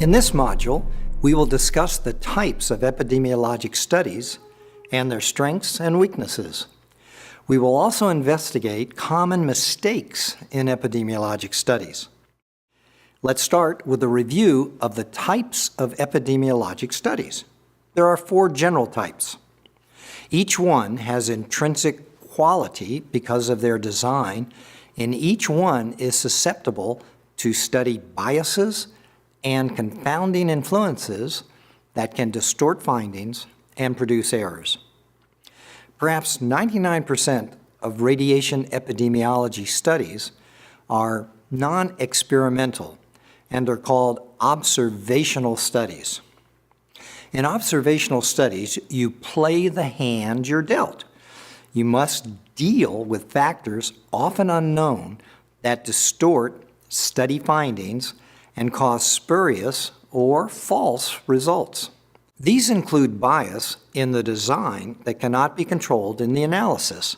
In this module, we will discuss the types of epidemiologic studies and their strengths and weaknesses. We will also investigate common mistakes in epidemiologic studies. Let's start with a review of the types of epidemiologic studies. There are 4 general types. Each one has intrinsic quality because of their design, and each one is susceptible to study biases and confounding influences that can distort findings and produce errors. Perhaps 99% of radiation epidemiology studies are non-experimental and are called observational studies. In observational studies, you play the hand you're dealt. You must deal with factors often unknown that distort study findings and cause spurious or false results. These include bias in the design that cannot be controlled in the analysis,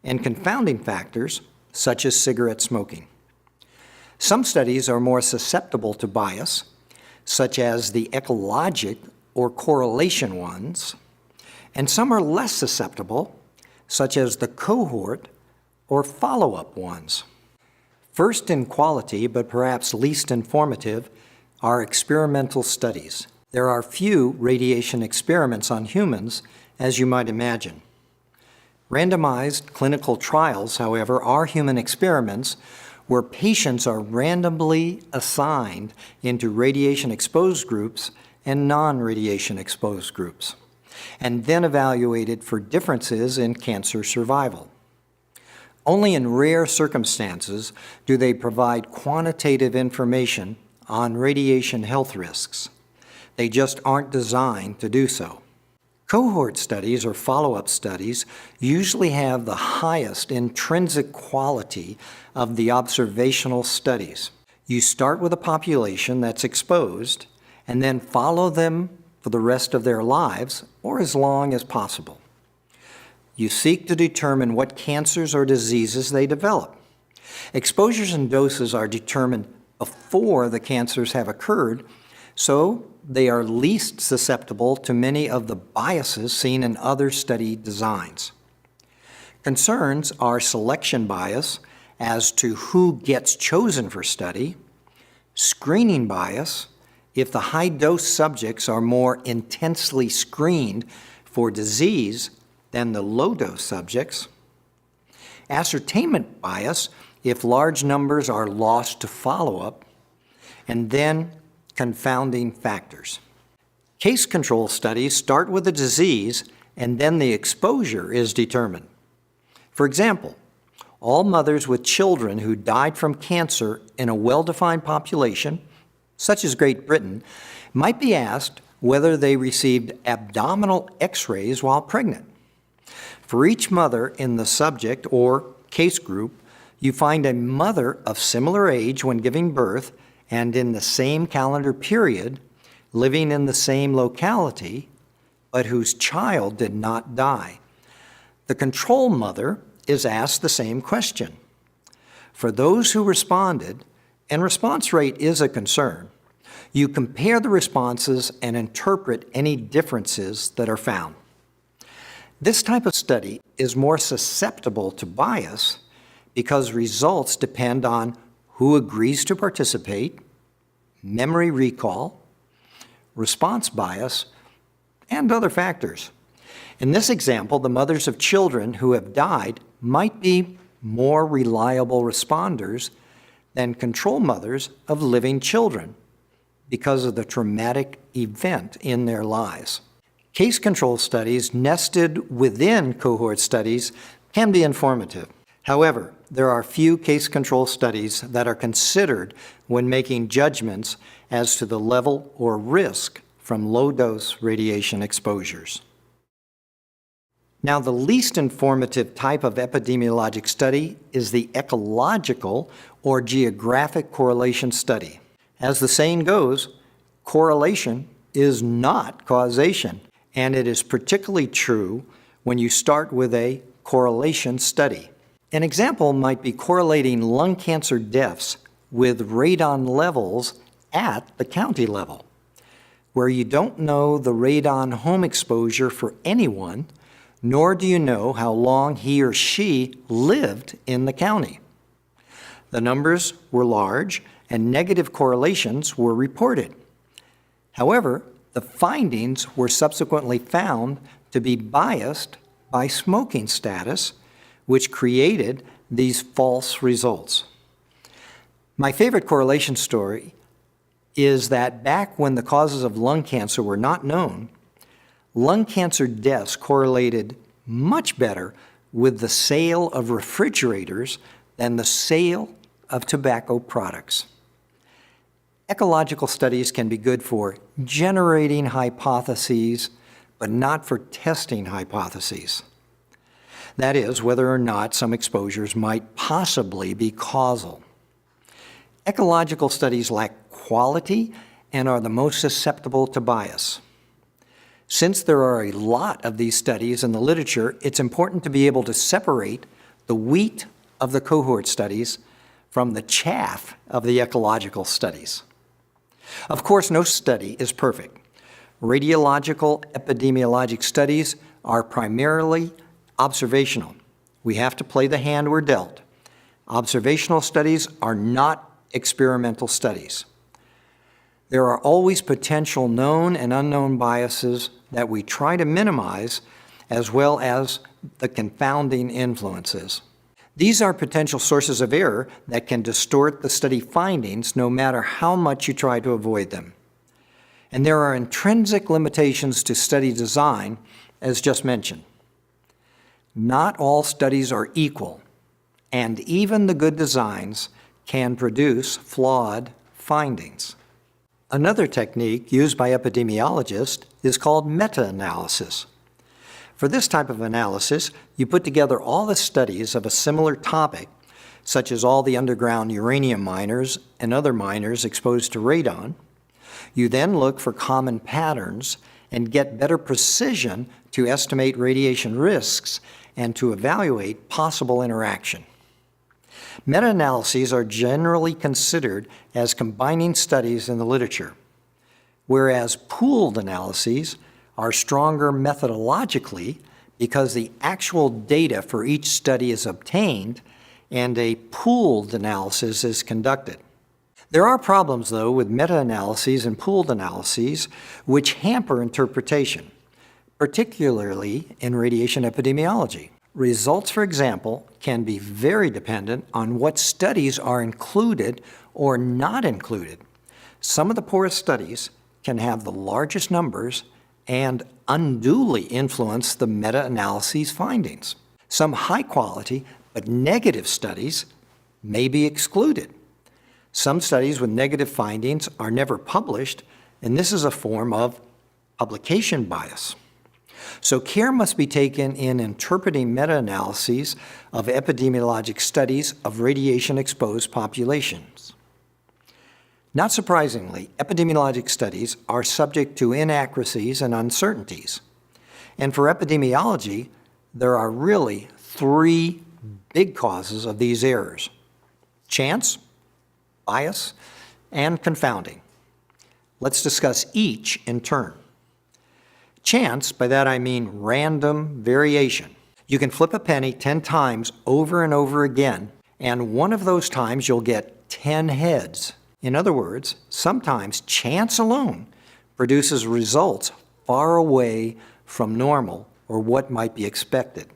and confounding factors such as cigarette smoking. Some studies are more susceptible to bias, such as the ecologic or correlation ones, and some are less susceptible, such as the cohort or follow-up ones. First in quality, but perhaps least informative, are experimental studies. There are few radiation experiments on humans, as you might imagine. Randomized clinical trials, however, are human experiments where patients are randomly assigned into radiation-exposed groups and non-radiation exposed groups, and then evaluated for differences in cancer survival. Only in rare circumstances do they provide quantitative information on radiation health risks. They just aren't designed to do so. Cohort studies or follow-up studies usually have the highest intrinsic quality of the observational studies. You start with a population that's exposed and then follow them for the rest of their lives or as long as possible. You seek to determine what cancers or diseases they develop. Exposures and doses are determined before the cancers have occurred, so they are least susceptible to many of the biases seen in other study designs. Concerns are selection bias as to who gets chosen for study, screening bias if the high-dose subjects are more intensely screened for disease than the low-dose subjects, ascertainment bias if large numbers are lost to follow-up, and then confounding factors. Case control studies start with the disease and then the exposure is determined. For example, all mothers with children who died from cancer in a well-defined population, such as Great Britain, might be asked whether they received abdominal x-rays while pregnant. For each mother in the subject or case group, you find a mother of similar age when giving birth and in the same calendar period, living in the same locality, but whose child did not die. The control mother is asked the same question. For those who responded, and response rate is a concern, you compare the responses and interpret any differences that are found. This type of study is more susceptible to bias because results depend on who agrees to participate, memory recall, response bias, and other factors. In this example, the mothers of children who have died might be more reliable responders than control mothers of living children because of the traumatic event in their lives. Case control studies nested within cohort studies can be informative. However, there are few case control studies that are considered when making judgments as to the level or risk from low-dose radiation exposures. Now, the least informative type of epidemiologic study is the ecological or geographic correlation study. As the saying goes, correlation is not causation, and it is particularly true when you start with a correlation study. An example might be correlating lung cancer deaths with radon levels at the county level, where you don't know the radon home exposure for anyone, nor do you know how long he or she lived in the county. The numbers were large and negative correlations were reported. However, the findings were subsequently found to be biased by smoking status, which created these false results. My favorite correlation story is that back when the causes of lung cancer were not known, lung cancer deaths correlated much better with the sale of refrigerators than the sale of tobacco products. Ecological studies can be good for generating hypotheses, but not for testing hypotheses. That is, whether or not some exposures might possibly be causal. Ecological studies lack quality and are the most susceptible to bias. Since there are a lot of these studies in the literature, it's important to be able to separate the wheat of the cohort studies from the chaff of the ecological studies. Of course, no study is perfect. Radiological epidemiologic studies are primarily observational. We have to play the hand we're dealt. Observational studies are not experimental studies. There are always potential known and unknown biases that we try to minimize, as well as the confounding influences. These are potential sources of error that can distort the study findings no matter how much you try to avoid them. And there are intrinsic limitations to study design, as just mentioned. Not all studies are equal, and even the good designs can produce flawed findings. Another technique used by epidemiologists is called meta-analysis. For this type of analysis, you put together all the studies of a similar topic, such as all the underground uranium miners and other miners exposed to radon. You then look for common patterns and get better precision to estimate radiation risks and to evaluate possible interaction. Meta-analyses are generally considered as combining studies in the literature, whereas pooled analyses are stronger methodologically because the actual data for each study is obtained and a pooled analysis is conducted. There are problems, though, with meta-analyses and pooled analyses which hamper interpretation, particularly in radiation epidemiology. Results, for example, can be very dependent on what studies are included or not included. Some of the poorest studies can have the largest numbers and unduly influence the meta-analyses findings. Some high-quality but negative studies may be excluded. Some studies with negative findings are never published, and this is a form of publication bias. So care must be taken in interpreting meta-analyses of epidemiologic studies of radiation-exposed populations. Not surprisingly, epidemiologic studies are subject to inaccuracies and uncertainties. And for epidemiology, there are really three big causes of these errors: chance, bias, and confounding. Let's discuss each in turn. Chance, by that I mean random variation. You can flip a penny 10 times over and over again, and one of those times you'll get 10 heads. In other words, sometimes chance alone produces results far away from normal or what might be expected.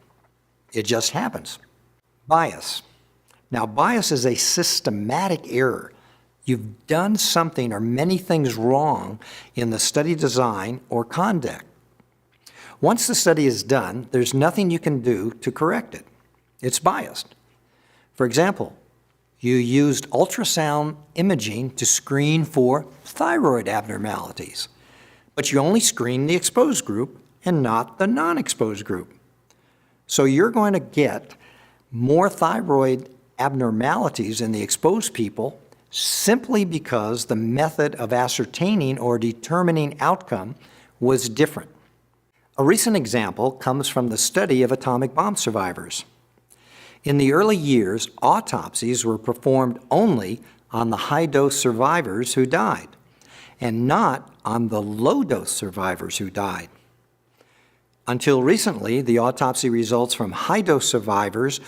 It just happens. Bias. Now, bias is a systematic error. You've done something or many things wrong in the study design or conduct. Once the study is done, there's nothing you can do to correct it. It's biased. For example, you used ultrasound imaging to screen for thyroid abnormalities, but you only screened the exposed group and not the non-exposed group. So you're going to get more thyroid abnormalities in the exposed people simply because the method of ascertaining or determining outcome was different. A recent example comes from the study of atomic bomb survivors. In the early years, autopsies were performed only on the high-dose survivors who died, and not on the low-dose survivors who died. Until recently, the autopsy results from high-dose survivors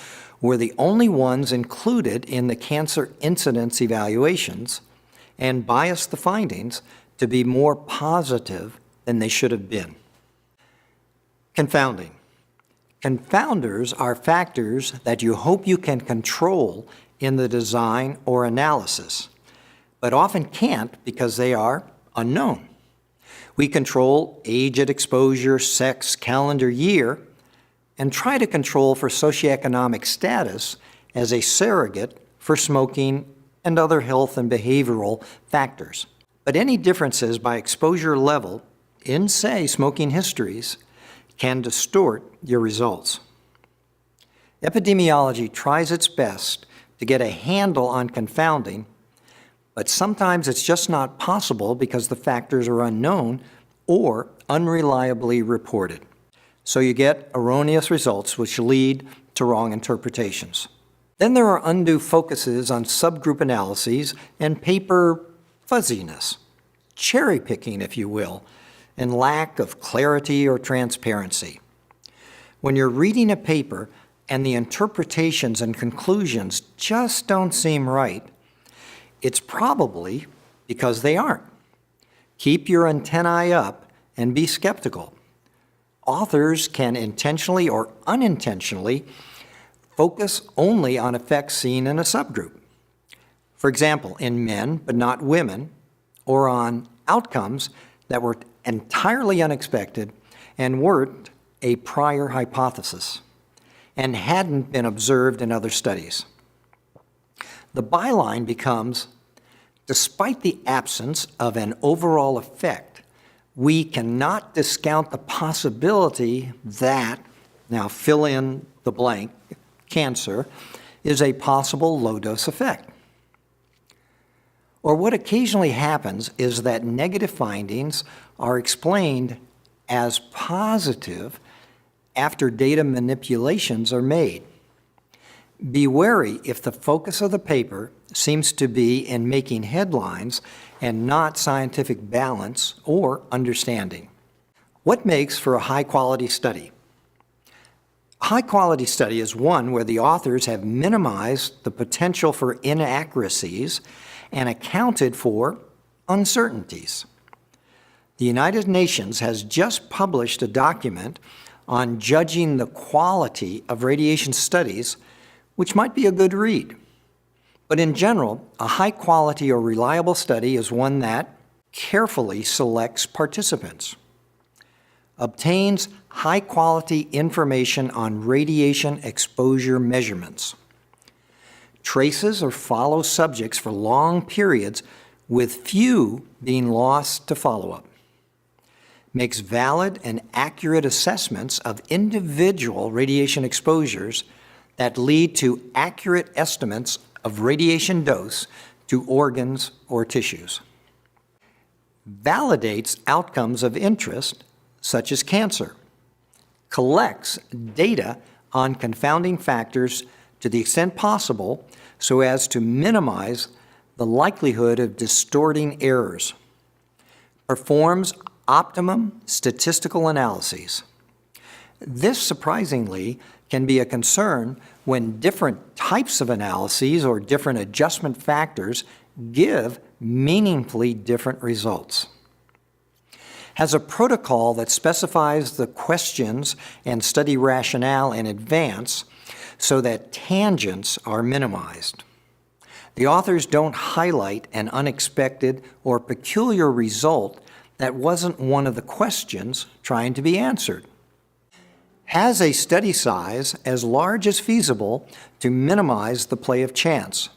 were the only ones included in the cancer incidence evaluations and biased the findings to be more positive than they should have been. Confounding. Confounders are factors that you hope you can control in the design or analysis, but often can't because they are unknown. We control age at exposure, sex, calendar year, and try to control for socioeconomic status as a surrogate for smoking and other health and behavioral factors. But any differences by exposure level in, say, smoking histories can distort your results. Epidemiology tries its best to get a handle on confounding, but sometimes it's just not possible because the factors are unknown or unreliably reported. So you get erroneous results which lead to wrong interpretations. Then there are undue focuses on subgroup analyses and paper fuzziness, cherry picking, if you will, and lack of clarity or transparency. When you're reading a paper and the interpretations and conclusions just don't seem right, it's probably because they aren't. Keep your antennae up and be skeptical. Authors can intentionally or unintentionally focus only on effects seen in a subgroup. For example, in men but not women, or on outcomes that were entirely unexpected and weren't a prior hypothesis and hadn't been observed in other studies. The byline becomes, despite the absence of an overall effect, we cannot discount the possibility that, now fill in the blank, cancer, is a possible low-dose effect. Or what occasionally happens is that negative findings are explained as positive after data manipulations are made. Be wary if the focus of the paper seems to be in making headlines and not scientific balance or understanding. What makes for a high-quality study? A high-quality study is one where the authors have minimized the potential for inaccuracies and accounted for uncertainties. The United Nations has just published a document on judging the quality of radiation studies, which might be a good read. But in general, a high-quality or reliable study is one that carefully selects participants, obtains high-quality information on radiation exposure measurements, traces or follows subjects for long periods with few being lost to follow-up, makes valid and accurate assessments of individual radiation exposures that lead to accurate estimates of radiation dose to organs or tissues, validates outcomes of interest, such as cancer, collects data on confounding factors to the extent possible so as to minimize the likelihood of distorting errors, performs optimum statistical analyses. This, surprisingly, can be a concern when different types of analyses or different adjustment factors give meaningfully different results. Has a protocol that specifies the questions and study rationale in advance so that tangents are minimized. The authors don't highlight an unexpected or peculiar result that wasn't one of the questions trying to be answered. Has a study size as large as feasible to minimize the play of chance.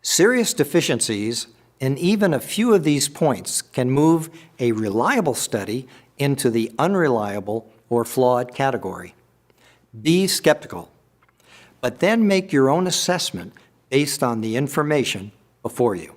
Serious deficiencies in even a few of these points can move a reliable study into the unreliable or flawed category. Be skeptical, but then make your own assessment based on the information before you.